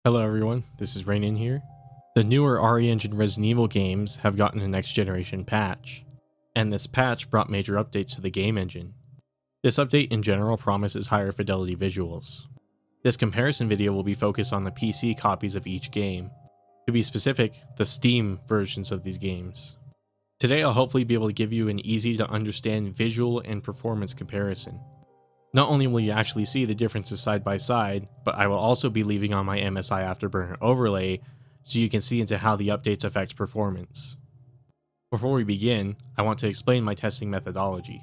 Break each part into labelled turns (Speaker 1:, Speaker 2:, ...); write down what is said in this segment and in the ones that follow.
Speaker 1: Hello everyone, this is Raynin here. The newer RE Engine Resident Evil games have gotten a next generation patch, and this patch brought major updates to the game engine. This update in general promises higher fidelity visuals. This comparison video will be focused on the PC copies of each game. To be specific, the Steam versions of these games. Today I'll hopefully be able to give you an easy to understand visual and performance comparison. Not only will you actually see the differences side by side, but I will also be leaving on my MSI Afterburner overlay so you can see into how the updates affect performance. Before we begin, I want to explain my testing methodology.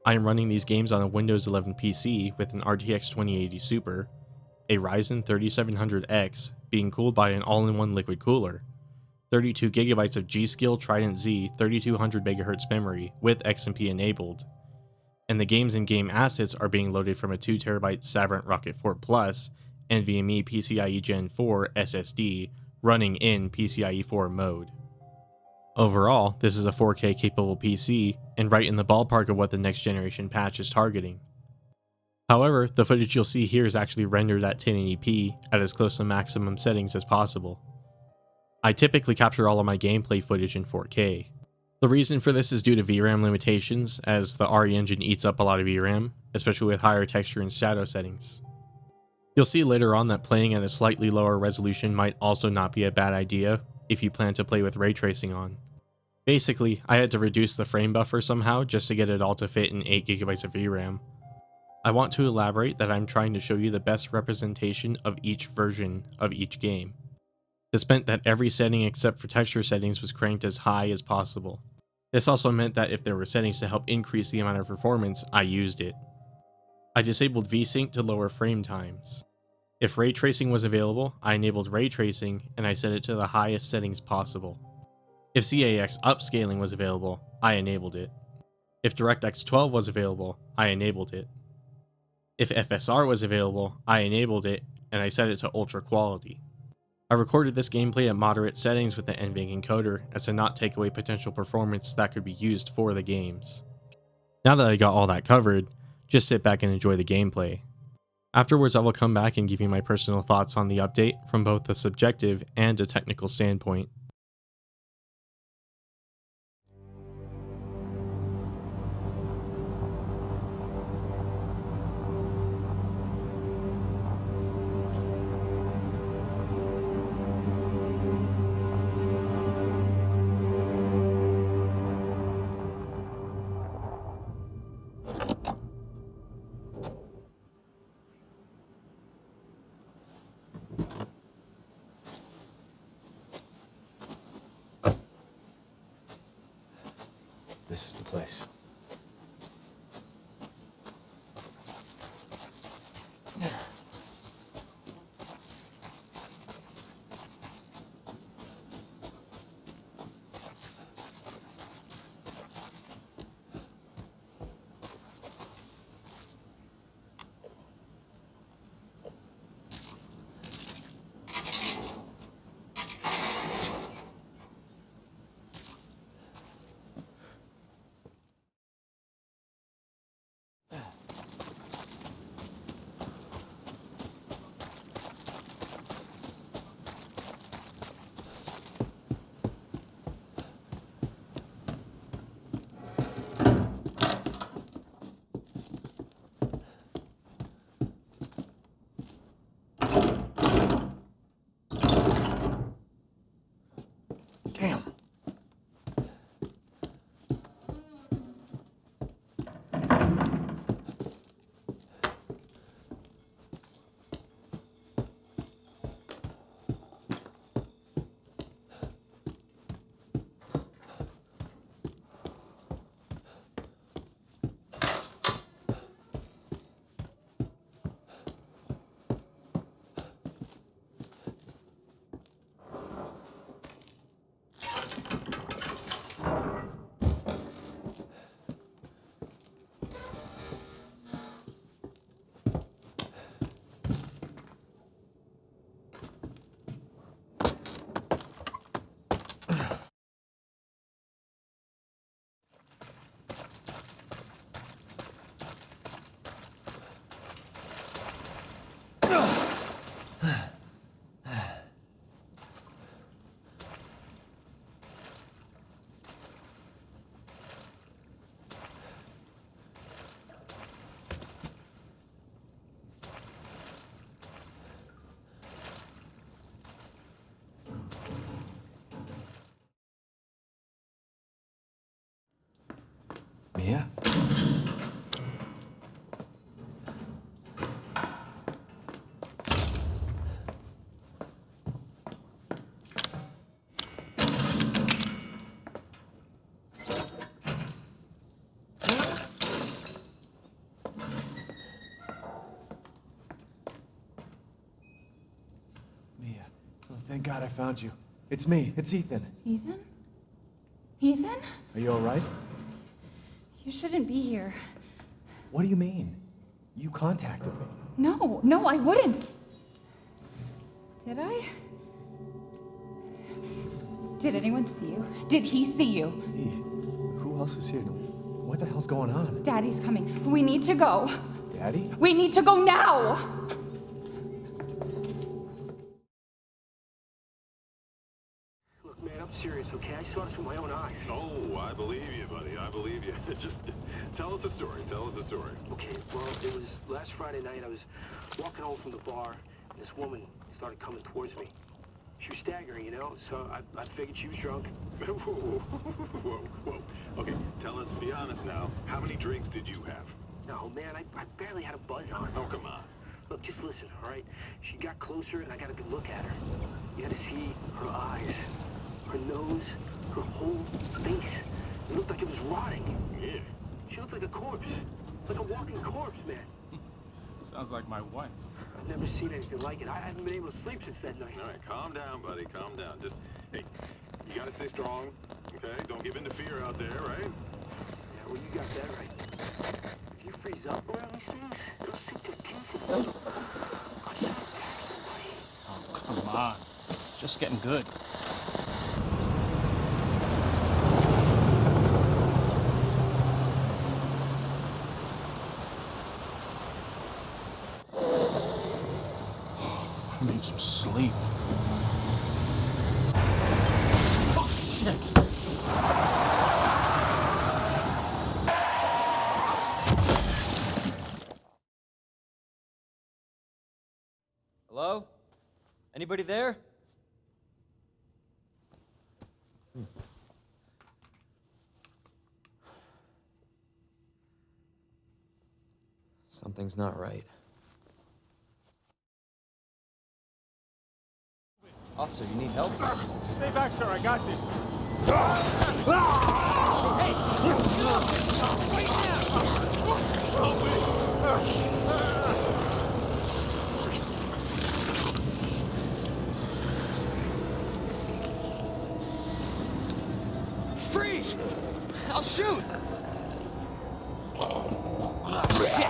Speaker 1: I am running these games on a Windows 11 PC with an RTX 2080 Super, a Ryzen 3700X being cooled by an all-in-one liquid cooler, 32GB of G.Skill Trident Z 3200MHz memory with XMP enabled, and the games and game assets are being loaded from a 2TB Sabrent Rocket 4 Plus NVMe PCIe Gen 4 SSD running in PCIe 4 mode. Overall, this is a 4K capable PC and right in the ballpark of what the next generation patch is targeting. However, the footage you'll see here is actually rendered at 1080p at as close to maximum settings as possible. I typically capture all of my gameplay footage in 4K. The reason for this is due to VRAM limitations, as the RE engine eats up a lot of VRAM, especially with higher texture and shadow settings. You'll see later on that playing at a slightly lower resolution might also not be a bad idea if you plan to play with Raytracing on. Basically, I had to reduce the frame buffer somehow just to get it all to fit in 8GB of VRAM. I want to elaborate that I'm trying to show you the best representation of each version of each game. This meant that every setting except for texture settings was cranked as high as possible. This also meant that if there were settings to help increase the amount of performance, I used it. I disabled VSync to lower frame times. If ray tracing was available, I enabled ray tracing and I set it to the highest settings possible. If CAX upscaling was available, I enabled it. If DirectX 12 was available, I enabled it. If FSR was available, I enabled it and I set it to ultra quality. I recorded this gameplay at moderate settings with the NVENC encoder as to not take away potential performance that could be used for the games. Now that I got all that covered, just sit back and enjoy the gameplay. Afterwards I will come back and give you my personal thoughts on the update from both a subjective and a technical standpoint.
Speaker 2: This is the place. Yeah? Mia, oh, thank God I found you. It's me. It's Ethan.
Speaker 3: Ethan? Ethan?
Speaker 2: Are you all right?
Speaker 3: You shouldn't be here.
Speaker 2: What do you mean? You contacted me.
Speaker 3: No, I wouldn't. Did I? Did anyone see you? Did he see you?
Speaker 2: Hey, who else is here? What the hell's going on?
Speaker 3: Daddy's coming. We need to go.
Speaker 2: Daddy?
Speaker 3: We need to go now!
Speaker 4: Look, man, I'm serious, okay? I saw this with my own eyes.
Speaker 5: Oh, I believe you, buddy. I believe you. Just tell us a story. Tell us a story.
Speaker 4: Okay, well, it was last Friday night. I was walking home from the bar, and this woman started coming towards me. She was staggering, you know, so I figured she was drunk.
Speaker 5: Whoa, whoa, whoa. Okay, tell us, be honest now. How many drinks did you have?
Speaker 4: No, man, I barely had a buzz on.
Speaker 5: Oh, come on.
Speaker 4: Look, just listen, all right? She got closer, and I got a good look at her. You had to see her eyes, her nose, her whole face. It looked like it was rotting.
Speaker 5: Yeah.
Speaker 4: She looked like a corpse, like a walking corpse, man.
Speaker 6: Sounds like my wife.
Speaker 4: I've never seen anything like it. I haven't been able to sleep since that night.
Speaker 5: All right, calm down, buddy. Calm down. Just, hey, you gotta stay strong, okay? Don't give in to fear out there, right?
Speaker 4: Yeah, well, you got that right. If you freeze up around these things, it'll sink their teeth in you. I should attack somebody.
Speaker 6: Oh, come on. Just getting good. I need some sleep. Oh, shit!
Speaker 7: Hello? Anybody there? Something's not right. Officer, you need help?
Speaker 6: Stay back, sir. I got this.
Speaker 7: Freeze! I'll shoot! Shit!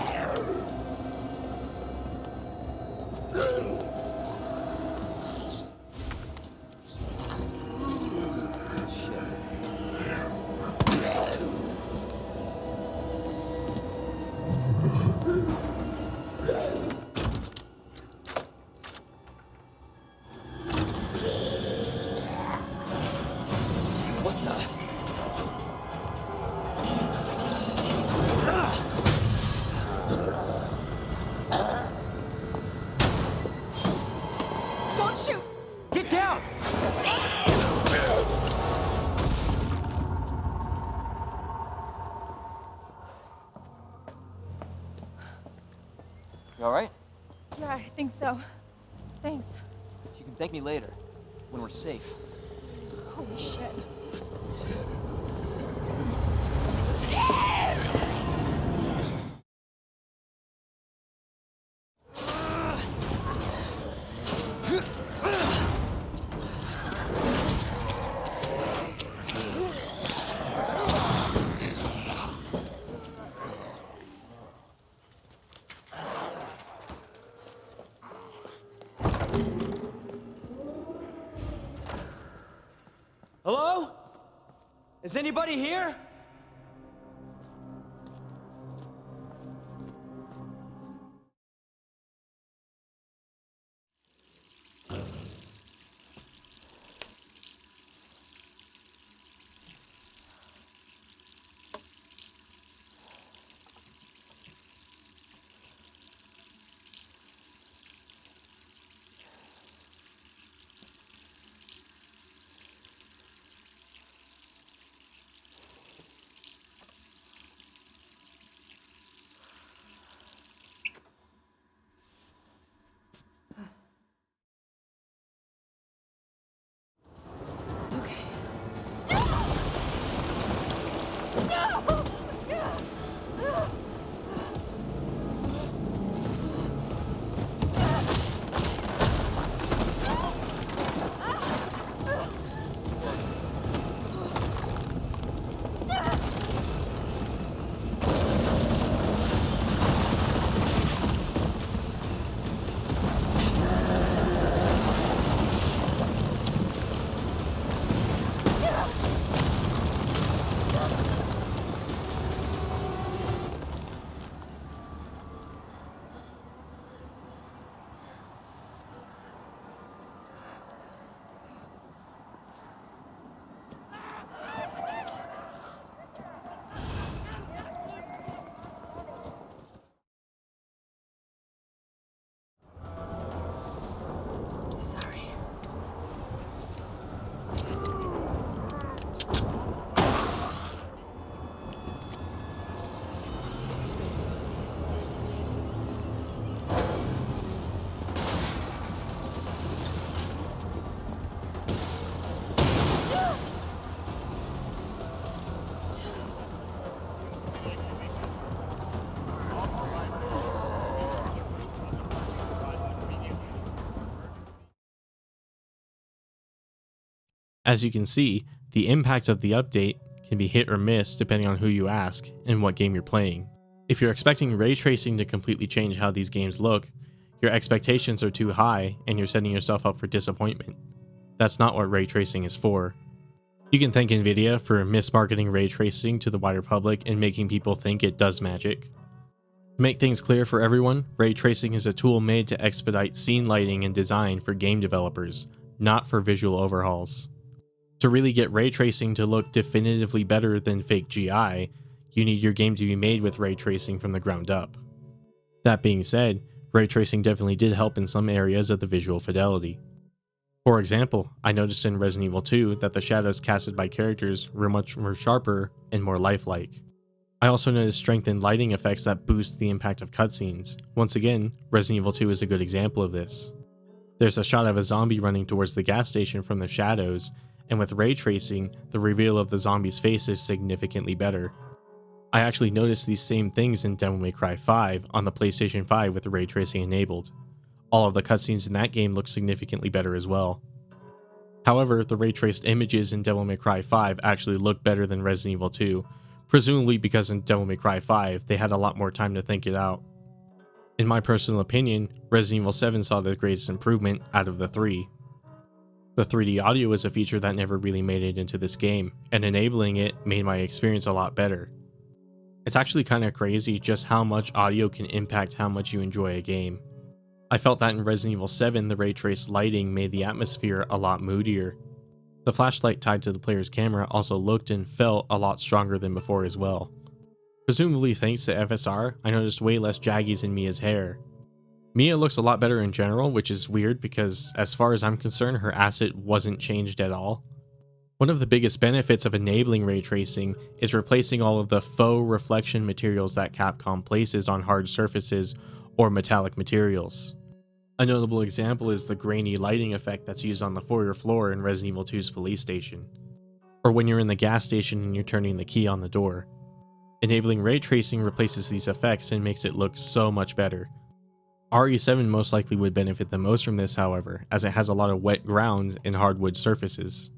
Speaker 3: Don't shoot!
Speaker 7: Get down! You all right?
Speaker 3: Yeah, I think so. Thanks.
Speaker 7: You can thank me later, when we're safe.
Speaker 3: Holy shit.
Speaker 7: Hello? Is anybody here?
Speaker 1: As you can see, the impact of the update can be hit or miss depending on who you ask and what game you're playing. If you're expecting ray tracing to completely change how these games look, your expectations are too high and you're setting yourself up for disappointment. That's not what ray tracing is for. You can thank Nvidia for mismarketing ray tracing to the wider public and making people think it does magic. To make things clear for everyone, ray tracing is a tool made to expedite scene lighting and design for game developers, not for visual overhauls. To really get ray tracing to look definitively better than fake GI, you need your game to be made with ray tracing from the ground up. That being said, ray tracing definitely did help in some areas of the visual fidelity. For example, I noticed in Resident Evil 2 that the shadows casted by characters were much more sharper and more lifelike. I also noticed strengthened lighting effects that boost the impact of cutscenes. Once again, Resident Evil 2 is a good example of this. There's a shot of a zombie running towards the gas station from the shadows, and with ray tracing, the reveal of the zombie's face is significantly better. I actually noticed these same things in Devil May Cry 5 on the PlayStation 5 with ray tracing enabled. All of the cutscenes in that game look significantly better as well. However, the ray traced images in Devil May Cry 5 actually look better than Resident Evil 2, presumably because in Devil May Cry 5 they had a lot more time to think it out. In my personal opinion, Resident Evil 7 saw the greatest improvement out of the three. The 3D audio is a feature that never really made it into this game, and enabling it made my experience a lot better. It's actually kinda crazy just how much audio can impact how much you enjoy a game. I felt that in Resident Evil 7 the ray traced lighting made the atmosphere a lot moodier. The flashlight tied to the player's camera also looked and felt a lot stronger than before as well. Presumably thanks to FSR, I noticed way less jaggies in Mia's hair. Mia looks a lot better in general, which is weird because as far as I'm concerned her asset wasn't changed at all. One of the biggest benefits of enabling ray tracing is replacing all of the faux reflection materials that Capcom places on hard surfaces or metallic materials. A notable example is the grainy lighting effect that's used on the foyer floor in Resident Evil 2's police station, or when you're in the gas station and you're turning the key on the door. Enabling ray tracing replaces these effects and makes it look so much better. RE7 most likely would benefit the most from this, however, as it has a lot of wet ground and hardwood surfaces.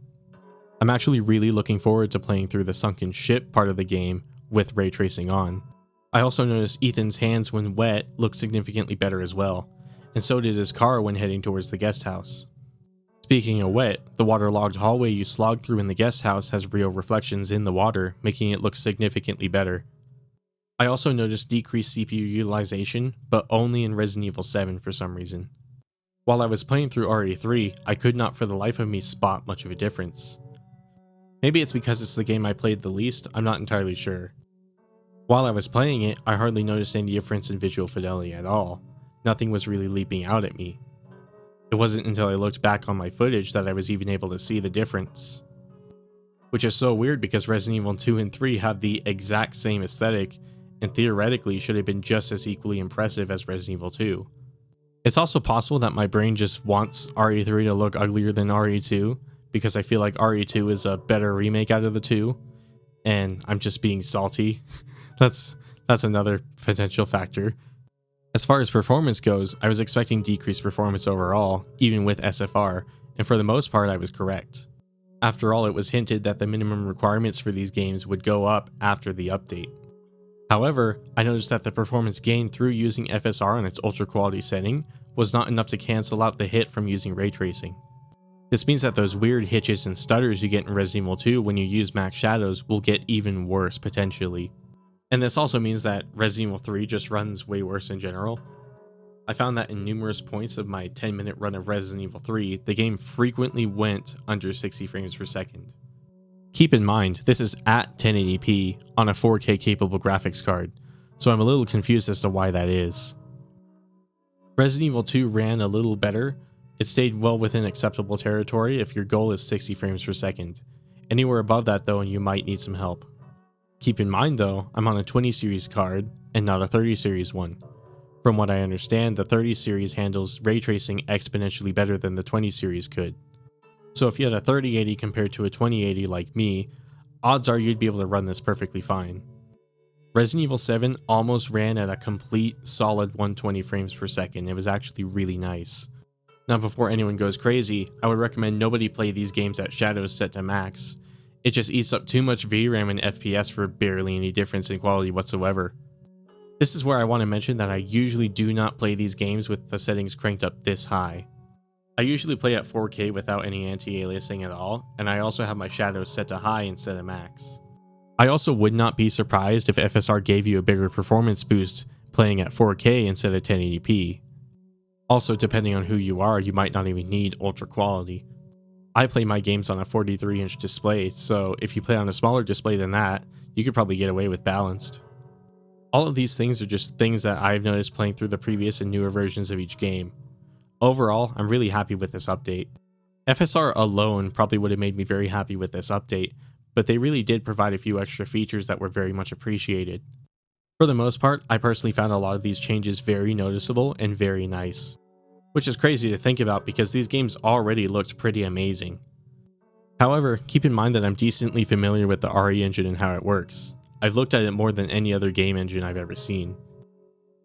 Speaker 1: I'm actually really looking forward to playing through the sunken ship part of the game with ray tracing on. I also noticed Ethan's hands when wet look significantly better as well, and so did his car when heading towards the guest house. Speaking of wet, the waterlogged hallway you slog through in the guest house has real reflections in the water, making it look significantly better. I also noticed decreased CPU utilization, but only in Resident Evil 7 for some reason. While I was playing through RE3, I could not for the life of me spot much of a difference. Maybe it's because it's the game I played the least, I'm not entirely sure. While I was playing it, I hardly noticed any difference in visual fidelity at all. Nothing was really leaping out at me. It wasn't until I looked back on my footage that I was even able to see the difference. Which is so weird because Resident Evil 2 and 3 have the exact same aesthetic and theoretically should have been just as equally impressive as Resident Evil 2. It's also possible that my brain just wants RE3 to look uglier than RE2 because I feel like RE2 is a better remake out of the two, and I'm just being salty. That's another potential factor. As far as performance goes, I was expecting decreased performance overall, even with SFR, and for the most part I was correct. After all, it was hinted that the minimum requirements for these games would go up after the update. However, I noticed that the performance gained through using FSR on its ultra quality setting was not enough to cancel out the hit from using ray tracing. This means that those weird hitches and stutters you get in Resident Evil 2 when you use max shadows will get even worse potentially. And this also means that Resident Evil 3 just runs way worse in general. I found that in numerous points of my 10-minute run of Resident Evil 3, the game frequently went under 60 frames per second. Keep in mind, this is at 1080p on a 4K capable graphics card, so I'm a little confused as to why that is. Resident Evil 2 ran a little better. It stayed well within acceptable territory if your goal is 60 frames per second. Anywhere above that though and you might need some help. Keep in mind though, I'm on a 20 series card and not a 30 series one. From what I understand, the 30 series handles ray tracing exponentially better than the 20 series could. So if you had a 3080 compared to a 2080 like me, odds are you'd be able to run this perfectly fine. Resident Evil 7 almost ran at a complete solid 120 frames per second. It was actually really nice. Now before anyone goes crazy, I would recommend nobody play these games at shadows set to max. It just eats up too much VRAM and FPS for barely any difference in quality whatsoever. This is where I want to mention that I usually do not play these games with the settings cranked up this high. I usually play at 4K without any anti-aliasing at all, and I also have my shadows set to high instead of max. I also would not be surprised if FSR gave you a bigger performance boost playing at 4K instead of 1080p. Also, depending on who you are, you might not even need ultra quality. I play my games on a 43-inch display, so if you play on a smaller display than that, you could probably get away with balanced. All of these things are just things that I've noticed playing through the previous and newer versions of each game. Overall, I'm really happy with this update. FSR alone probably would have made me very happy with this update, but they really did provide a few extra features that were very much appreciated. For the most part, I personally found a lot of these changes very noticeable and very nice. Which is crazy to think about because these games already looked pretty amazing. However, keep in mind that I'm decently familiar with the RE engine and how it works. I've looked at it more than any other game engine I've ever seen.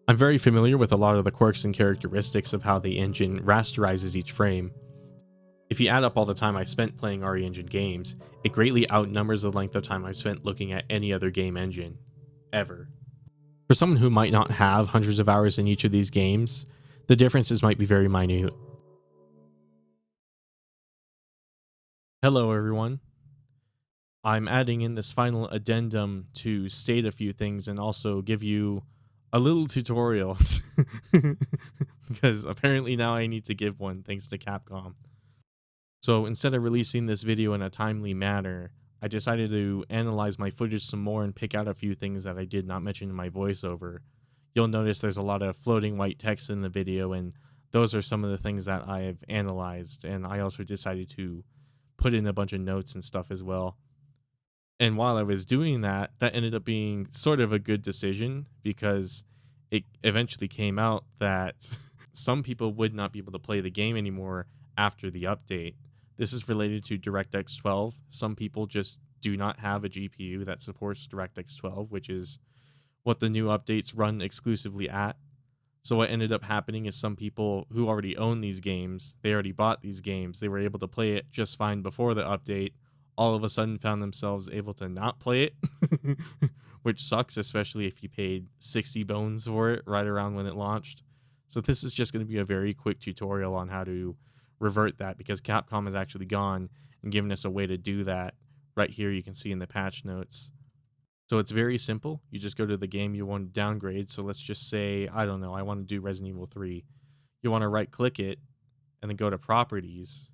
Speaker 1: I'm very familiar with a lot of the quirks and characteristics of how the engine rasterizes each frame. If you add up all the time I spent playing RE engine games, it greatly outnumbers the length of time I've spent looking at any other game engine. Ever. For someone who might not have hundreds of hours in each of these games, the differences might be very minute. Hello everyone. I'm adding in this final addendum to state a few things and also give you a little tutorial. Because apparently now I need to give one thanks to Capcom. So instead of releasing this video in a timely manner, I decided to analyze my footage some more and pick out a few things that I did not mention in my voiceover. You'll notice there's a lot of floating white text in the video, and those are some of the things that I have analyzed, and I also decided to put in a bunch of notes and stuff as well. And while I was doing that, that ended up being sort of a good decision because it eventually came out that some people would not be able to play the game anymore after the update. This is related to DirectX 12. Some people just do not have a GPU that supports DirectX 12, which is what the new updates run exclusively at. So what ended up happening is some people who already own these games, they already bought these games, they were able to play it just fine before the update, all of a sudden found themselves able to not play it, which sucks, especially if you paid 60 bones for it right around when it launched. So this is just going to be a very quick tutorial on how to revert that, because Capcom has actually gone and given us a way to do that. Right here you can see in the patch notes. So it's very simple. You just go to the game you want to downgrade. So let's just say, I don't know, I want to do Resident Evil 3. You want to right click it and then go to properties.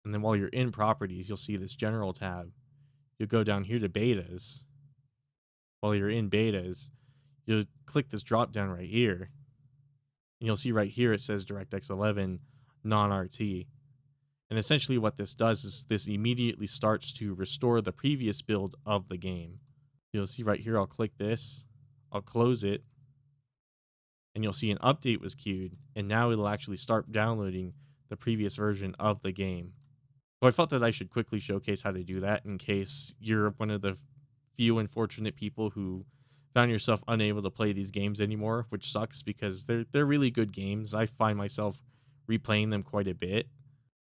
Speaker 1: And then while you're in properties, you'll see this general tab. You'll go down here to betas. While you're in betas, you'll click this drop down right here. And you'll see right here it says DirectX 11 non-RT. And essentially what this does is this immediately starts to restore the previous build of the game. You'll see right here, I'll click this, I'll close it, and you'll see an update was queued, and now it'll actually start downloading the previous version of the game. So I felt that I should quickly showcase how to do that in case you're one of the few unfortunate people who found yourself unable to play these games anymore, which sucks because they're really good games. I find myself replaying them quite a bit.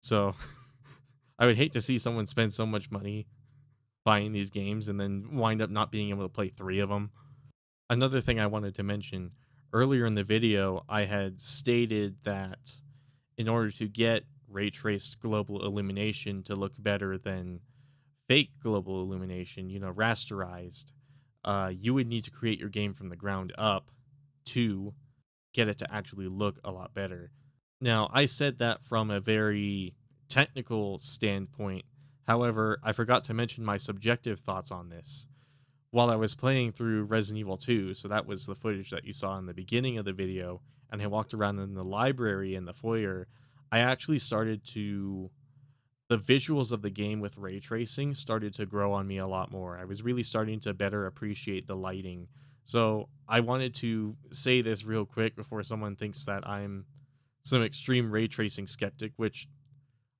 Speaker 1: So I would hate to see someone spend so much money buying these games and then wind up not being able to play 3 of them. Another thing I wanted to mention, earlier in the video, I had stated that in order to get ray traced global illumination to look better than fake global illumination, you know, rasterized, you would need to create your game from the ground up to get it to actually look a lot better. Now, I said that from a very technical standpoint. However, I forgot to mention my subjective thoughts on this. While I was playing through Resident Evil 2, so that was the footage that you saw in the beginning of the video, and I walked around in the library and the foyer, I actually started to... the visuals of the game with ray tracing started to grow on me a lot more. I was really starting to better appreciate the lighting. So I wanted to say this real quick before someone thinks that I'm some extreme ray tracing skeptic, which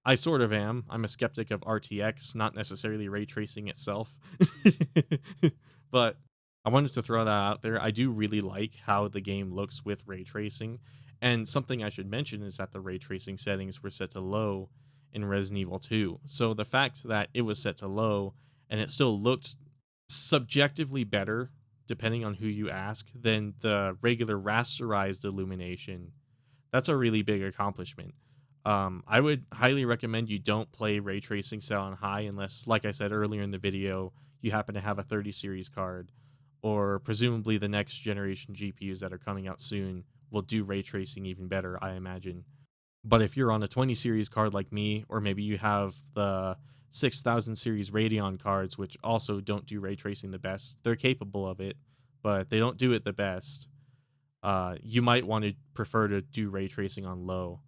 Speaker 1: I sort of am. I'm a skeptic of RTX, not necessarily ray tracing itself. But I wanted to throw that out there. I do really like how the game looks with ray tracing, And something I should mention is that the ray tracing settings were set to low in Resident Evil 2. So the fact that it was set to low and it still looked subjectively better, depending on who you ask, than the regular rasterized illumination, that's a really big accomplishment. I would highly recommend you don't play ray tracing set on high unless, like I said earlier in the video, you happen to have a 30 series card, or presumably the next generation GPUs that are coming out soon will do ray tracing even better, I imagine. But if you're on a 20 series card like me, or maybe you have the 6000 series Radeon cards, which also don't do ray tracing the best, they're capable of it, but they don't do it the best, you might want to prefer to do ray tracing on low.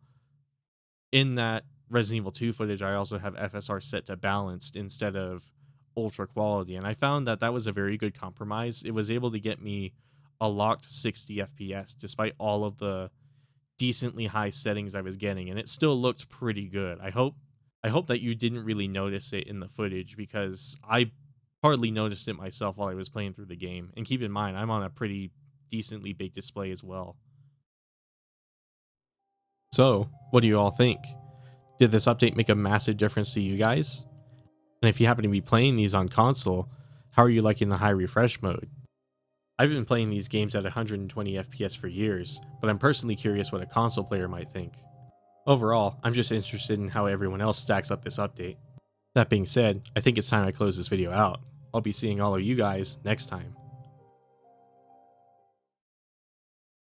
Speaker 1: In that Resident Evil 2 footage, I also have FSR set to balanced instead of ultra quality, and I found that that was a very good compromise. It was able to get me a locked 60 FPS despite all of the decently high settings I was getting, and it still looked pretty good. I hope that you didn't really notice it in the footage, because I hardly noticed it myself while I was playing through the game. And keep in mind, I'm on a pretty decently big display as well. So, what do you all think? Did this update make a massive difference to you guys? And if you happen to be playing these on console, how are you liking the high refresh mode? I've been playing these games at 120 FPS for years, but I'm personally curious what a console player might think. Overall, I'm just interested in how everyone else stacks up this update. That being said, I think it's time I close this video out. I'll be seeing all of you guys next time.